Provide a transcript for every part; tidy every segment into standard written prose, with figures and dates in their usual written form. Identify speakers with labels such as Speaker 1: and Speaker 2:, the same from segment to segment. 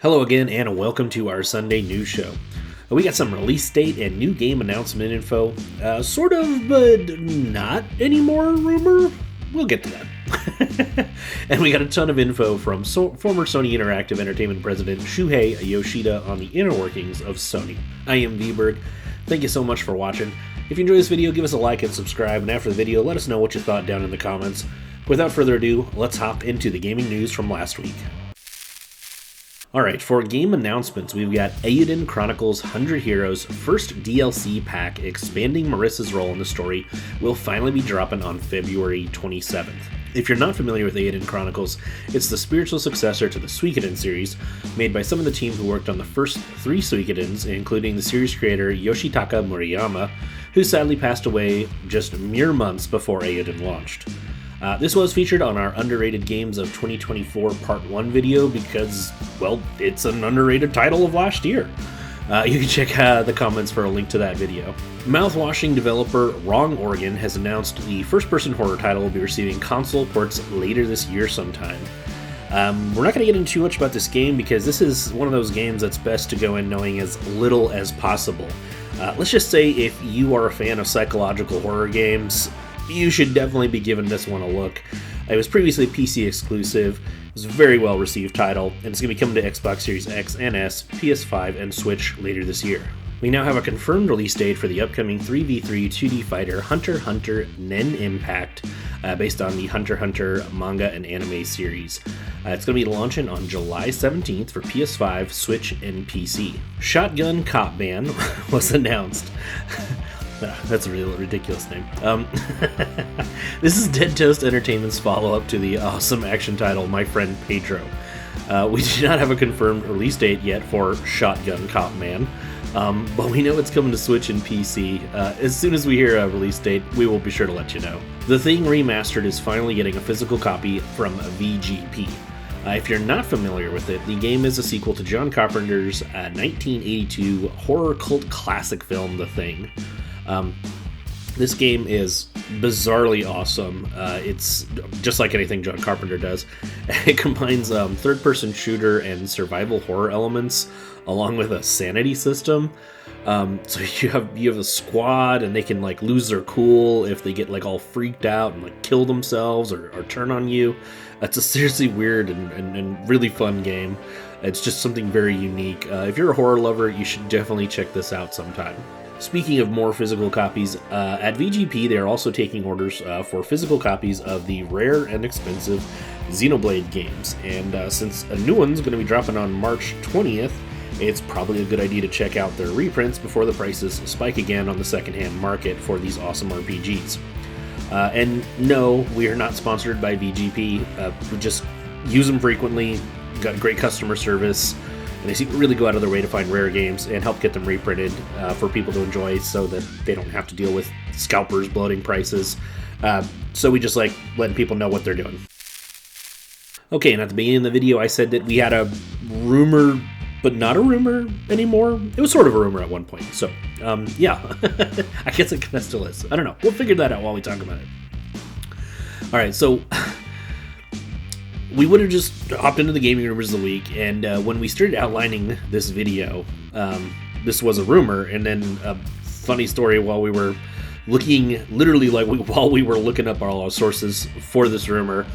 Speaker 1: Hello again, and welcome to our Sunday news show. We got some release date and new game announcement info. Sort of, but not anymore rumor. We'll get to that. And we got a ton of info from former Sony Interactive Entertainment President Shuhei Yoshida on the inner workings of Sony. I am Vberg. Thank you so much for watching. If you enjoyed this video, give us a like and subscribe, and after the video, let us know what you thought down in the comments. Without further ado, let's hop into the gaming news from last week. Alright, for game announcements, we've got Eiyuden Chronicles 100 Heroes first DLC pack expanding Marissa's role in the story will finally be dropping on February 27th. If you're not familiar with Eiyuden Chronicles, it's the spiritual successor to the Suikoden series, made by some of the team who worked on the first 3 Suikodens, including the series creator Yoshitaka Murayama, who sadly passed away just mere months before Eiyuden launched. This was featured on our Underrated Games of 2024 Part 1 video because, well, it's an underrated title of last year. You can check the comments for a link to that video. Mouthwashing developer Wrong Organ has announced the first-person horror title will be receiving console ports later this year sometime. We're not going to get into too much about this game because this is one of those games that's best to go in knowing as little as possible. Let's just say if you are a fan of psychological horror games, you should definitely be giving this one a look. It was previously PC exclusive, it was a very well received title, and it's going to be coming to Xbox Series X and S, PS5, and Switch later this year. We now have a confirmed release date for the upcoming 3v3 2D fighter Hunter Nen Impact, based on the Hunter x Hunter manga and anime series. It's going to be launching on July 17th for PS5, Switch, and PC. Shotgun Cop Band was announced. That's a real ridiculous name. This is Dead Toast Entertainment's follow-up to the awesome action title My Friend Pedro. We do not have a confirmed release date yet for Shotgun Cop Man, but we know it's coming to Switch and PC. As soon as we hear a release date, we will be sure to let you know. The Thing Remastered is finally getting a physical copy from VGP. If you're not familiar with it, the game is a sequel to John Carpenter's 1982 horror cult classic film, The Thing. This game is bizarrely awesome. It's just like anything John Carpenter does. It combines third-person shooter and survival horror elements along with a sanity system. So you have a squad, and they can like lose their cool if they get like all freaked out and like kill themselves or turn on you. It's a seriously weird and really fun game. It's just something very unique. If you're a horror lover, you should definitely check this out sometime. Speaking of more physical copies, at VGP they are also taking orders for physical copies of the rare and expensive Xenoblade games, and since a new one's going to be dropping on March 20th, it's probably a good idea to check out their reprints before the prices spike again on the secondhand market for these awesome RPGs. And no, we are not sponsored by VGP, we just use them frequently, got great customer service, and they seem to really go out of their way to find rare games and help get them reprinted for people to enjoy so that they don't have to deal with scalpers bloating prices. So we just like letting people know what they're doing. Okay, and at the beginning of the video I said that we had a rumor, but not a rumor anymore. It was sort of a rumor at one point. So, yeah, I guess it kind of still is. I don't know. We'll figure that out while we talk about it. All right, so we would have just hopped into the gaming rumors of the week, and when we started outlining this video, this was a rumor, and then a funny story while we were looking, literally like while we were looking up all our sources for this rumor,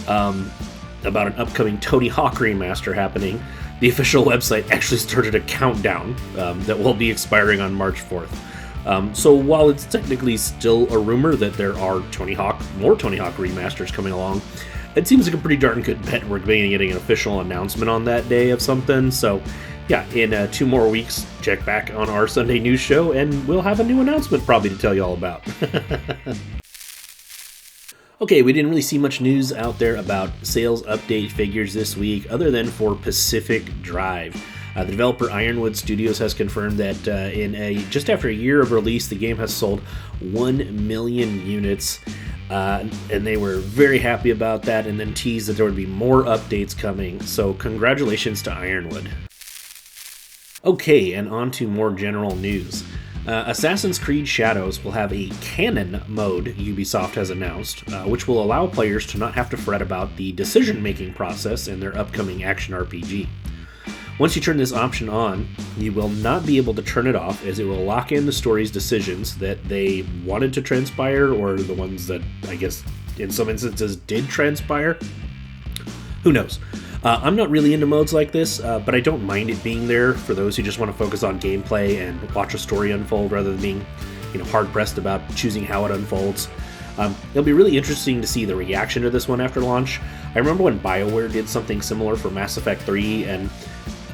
Speaker 1: about an upcoming Tony Hawk remaster happening, the official website actually started a countdown that will be expiring on March 4th. So while it's technically still a rumor that there are more Tony Hawk remasters coming along, it seems like a pretty darn good bet we're getting an official announcement on that day of something. So yeah, in 2 more weeks, check back on our Sunday news show and we'll have a new announcement probably to tell you all about. Okay, we didn't really see much news out there about sales update figures this week other than for Pacific Drive. The developer Ironwood Studios has confirmed that just after a year of release, the game has sold 1 million units. And they were very happy about that and then teased that there would be more updates coming, so congratulations to Ironwood. Okay, and on to more general news. Assassin's Creed Shadows will have a canon mode, Ubisoft has announced, which will allow players to not have to fret about the decision-making process in their upcoming action RPG. Once you turn this option on, you will not be able to turn it off, as it will lock in the story's decisions that they wanted to transpire, or the ones that, I guess, in some instances did transpire. Who knows? I'm not really into modes like this, but I don't mind it being there for those who just want to focus on gameplay and watch a story unfold rather than being, hard-pressed about choosing how it unfolds. It'll be really interesting to see the reaction to this one after launch. I remember when BioWare did something similar for Mass Effect 3, and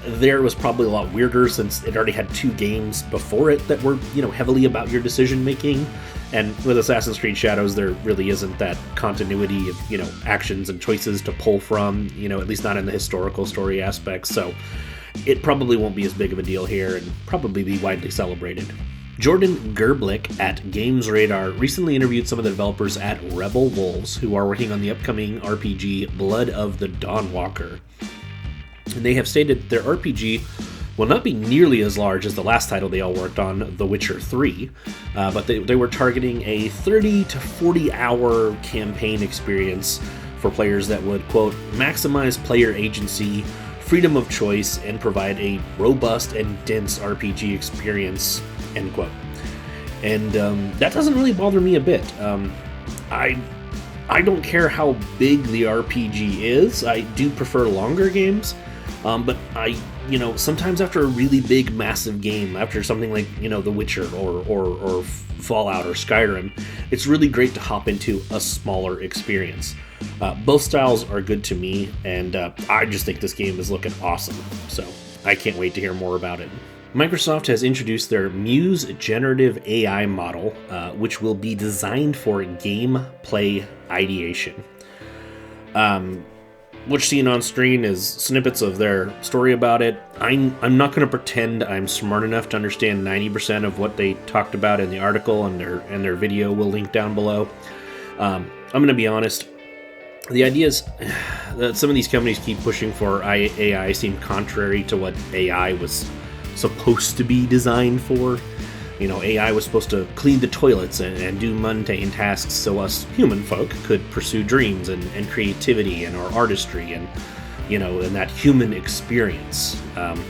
Speaker 1: there it was probably a lot weirder since it already had 2 games before it that were, heavily about your decision making. And with Assassin's Creed Shadows, there really isn't that continuity of, actions and choices to pull from, at least not in the historical story aspects. So it probably won't be as big of a deal here and probably be widely celebrated. Jordan Gerblick at Games Radar recently interviewed some of the developers at Rebel Wolves, who are working on the upcoming RPG Blood of the Dawnwalker. And they have stated their RPG will not be nearly as large as the last title they all worked on, The Witcher 3, but they were targeting a 30 to 40 hour campaign experience for players that would, quote, maximize player agency, freedom of choice, and provide a robust and dense RPG experience, end quote. And that doesn't really bother me a bit. I don't care how big the RPG is. I do prefer longer games. But sometimes after a really big, massive game, after something like, The Witcher or Fallout or Skyrim, it's really great to hop into a smaller experience. Both styles are good to me, and I just think this game is looking awesome. So I can't wait to hear more about it. Microsoft has introduced their Muse generative AI model, which will be designed for gameplay ideation. What you're seeing on screen is snippets of their story about it. I'm not going to pretend I'm smart enough to understand 90% of what they talked about in the article, and their video will link down below. I'm going to be honest. The ideas that some of these companies keep pushing for AI seem contrary to what AI was supposed to be designed for. AI was supposed to clean the toilets and do mundane tasks so us human folk could pursue dreams and creativity and our artistry and that human experience. And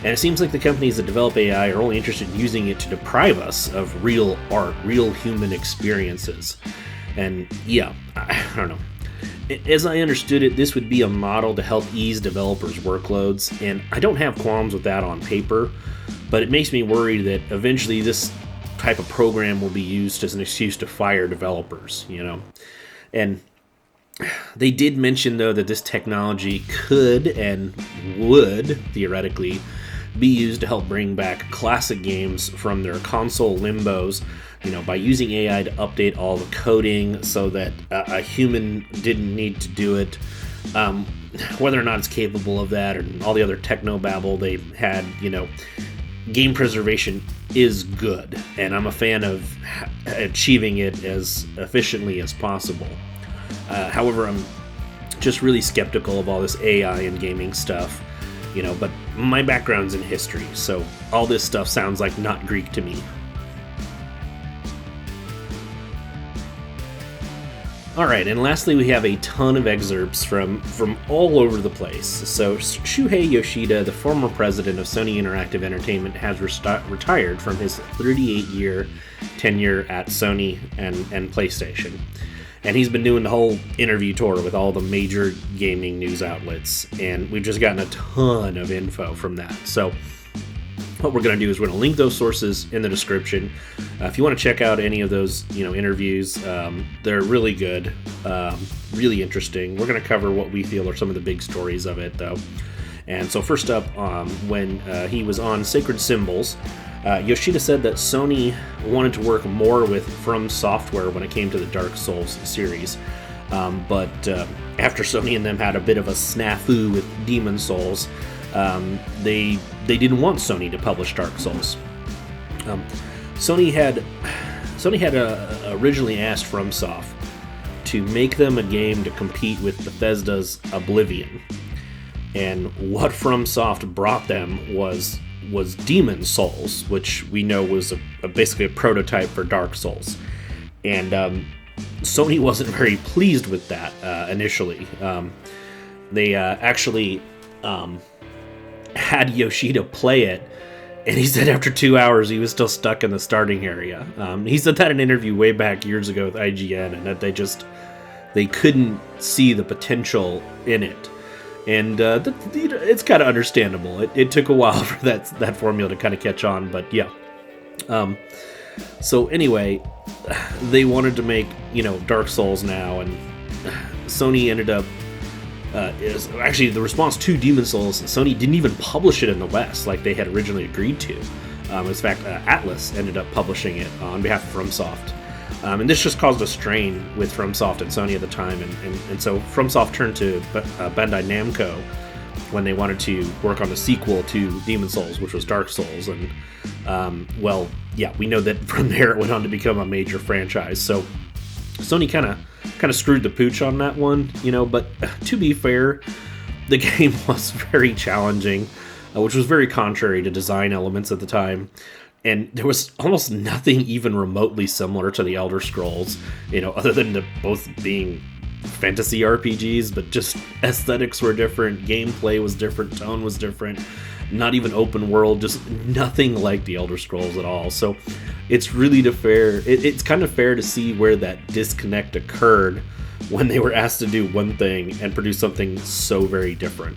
Speaker 1: it seems like the companies that develop AI are only interested in using it to deprive us of real art, real human experiences. And yeah, I don't know. As I understood it, this would be a model to help ease developers' workloads, and I don't have qualms with that on paper, but it makes me worried that eventually this type of program will be used as an excuse to fire developers, And they did mention, though, that this technology could and would, theoretically, be used to help bring back classic games from their console limbos, by using AI to update all the coding so that a human didn't need to do it. Whether or not it's capable of that, or all the other technobabble they had, game preservation is good, and I'm a fan of achieving it as efficiently as possible. However, I'm just really skeptical of all this AI and gaming stuff, but my background's in history, so all this stuff sounds like not Greek to me. Alright, and lastly we have a ton of excerpts from all over the place. So Shuhei Yoshida, the former president of Sony Interactive Entertainment, has retired from his 38-year tenure at Sony and PlayStation. And he's been doing the whole interview tour with all the major gaming news outlets, and we've just gotten a ton of info from that. So what we're going to do is we're going to link those sources in the description. If you want to check out any of those, interviews, they're really good, really interesting. We're going to cover what we feel are some of the big stories of it, though. And so first up, when he was on Sacred Symbols, Yoshida said that Sony wanted to work more with FromSoftware when it came to the Dark Souls series. But after Sony and them had a bit of a snafu with Demon Souls, they didn't want Sony to publish Dark Souls. Sony had originally asked FromSoft to make them a game to compete with Bethesda's Oblivion, and what FromSoft brought them was Demon Souls, which we know was basically a prototype for Dark Souls, and Sony wasn't very pleased with that initially. They actually had Yoshida play it, and he said after 2 hours he was still stuck in the starting area. He said that in an interview way back years ago with IGN, and that they couldn't see the potential in it. And it's kind of understandable. It took a while for that formula to kind of catch on, but yeah. So anyway, they wanted to make, Dark Souls now, and Sony ended up is actually the response to Demon Souls. Sony didn't even publish it in the West like they had originally agreed to. In fact, Atlas ended up publishing it on behalf of FromSoft. And this just caused a strain with FromSoft and Sony at the time, and so FromSoft turned to Bandai Namco when they wanted to work on a sequel to Demon Souls, which was Dark Souls, and we know that from there it went on to become a major franchise. So Sony kind of screwed the pooch on that one, but to be fair, the game was very challenging, which was very contrary to design elements at the time. And there was almost nothing even remotely similar to the Elder Scrolls, other than both being fantasy RPGs, but just aesthetics were different, gameplay was different, tone was different, not even open world, just nothing like the Elder Scrolls at all. So it's really it's kind of fair to see where that disconnect occurred when they were asked to do one thing and produce something so very different.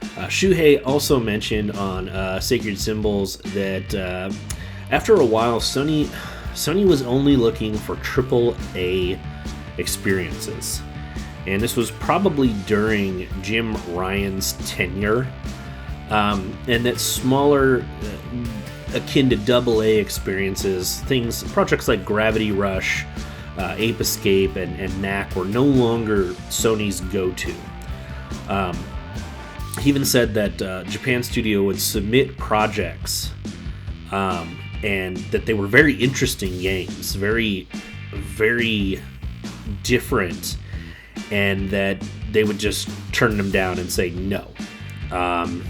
Speaker 1: Shuhei also mentioned on Sacred Symbols that after a while, Sony was only looking for AAA experiences. And this was probably during Jim Ryan's tenure. And that smaller, akin to AA experiences, projects like Gravity Rush, Ape Escape, and Knack were no longer Sony's go-to. He even said that Japan Studio would submit projects, and that they were very interesting games, very, very different, and that they would just turn them down and say no. And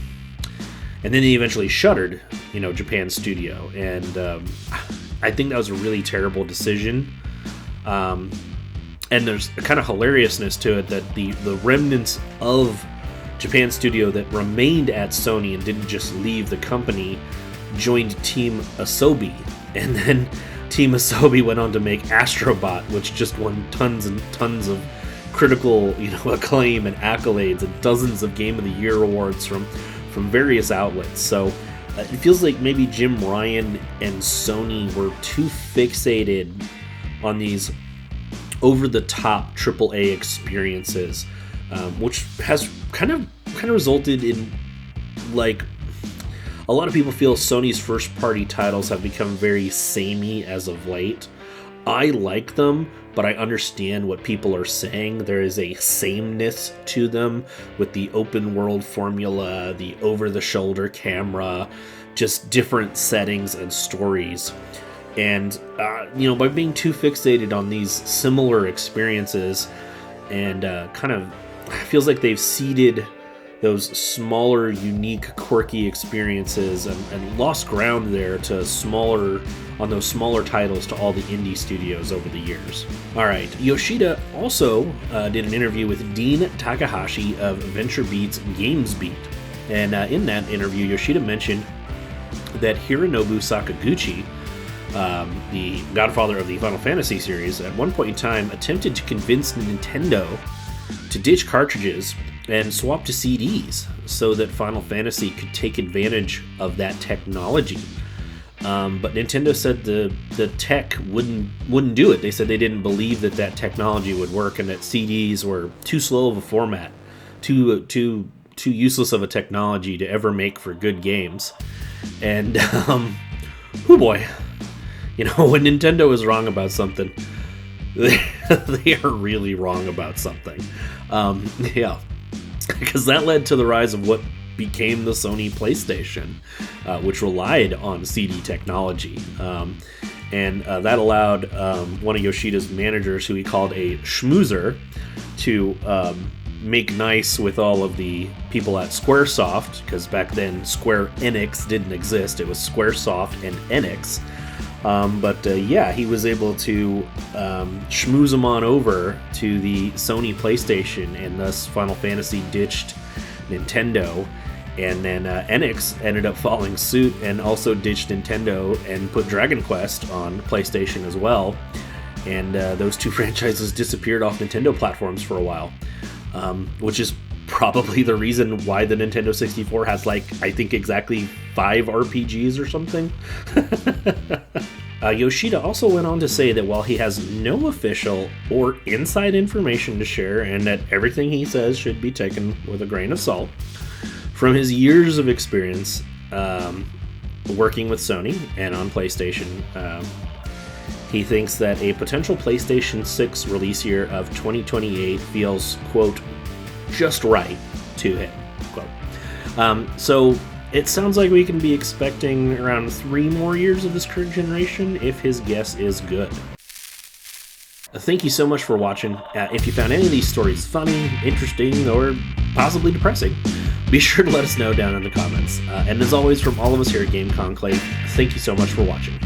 Speaker 1: then they eventually shuttered, Japan Studio, and I think that was a really terrible decision. And there's a kind of hilariousness to it that the remnants of Japan Studio that remained at Sony and didn't just leave the company joined Team Asobi, and then Team Asobi went on to make Astrobot, which just won tons and tons of critical acclaim and accolades and dozens of Game of the Year awards from various outlets. So it feels like maybe Jim Ryan and Sony were too fixated on these over-the-top AAA experiences, which has kind of resulted in, like, a lot of people feel Sony's first-party titles have become very samey as of late. I like them, but I understand what people are saying. There is a sameness to them with the open-world formula, the over-the-shoulder camera, just different settings and stories. And, by being too fixated on these similar experiences and feels like they've ceded those smaller, unique, quirky experiences and lost ground there to those smaller titles to all the indie studios over the years. Alright, Yoshida also did an interview with Dean Takahashi of VentureBeat's GamesBeat. And in that interview, Yoshida mentioned that Hironobu Sakaguchi, the godfather of the Final Fantasy series, at one point in time attempted to convince Nintendo to ditch cartridges and swap to CDs so that Final Fantasy could take advantage of that technology. But Nintendo said the tech wouldn't do it. They said they didn't believe that technology would work, and that CDs were too slow of a format, too useless of a technology to ever make for good games. And oh boy, when Nintendo is wrong about something, they are really wrong about something. Because that led to the rise of what became the Sony PlayStation, which relied on CD technology. And that allowed one of Yoshida's managers, who he called a schmoozer, to make nice with all of the people at Squaresoft, because back then Square Enix didn't exist. It was Squaresoft and Enix. He was able to schmooze them on over to the Sony PlayStation, and thus Final Fantasy ditched Nintendo. And then Enix ended up following suit and also ditched Nintendo and put Dragon Quest on PlayStation as well. And those two franchises disappeared off Nintendo platforms for a while, which is probably the reason why the Nintendo 64 has, like, I think exactly 5 RPGs or something. Yoshida also went on to say that while he has no official or inside information to share, and that everything he says should be taken with a grain of salt, from his years of experience working with Sony and on PlayStation, he thinks that a potential PlayStation 6 release year of 2028 feels, quote, just right to him, quote. So it sounds like we can be expecting around 3 more years of this current generation if his guess is good. Thank you so much for watching. If you found any of these stories funny, interesting, or possibly depressing, be sure to let us know down in the comments. And as always, from all of us here at Game Conclave, thank you so much for watching.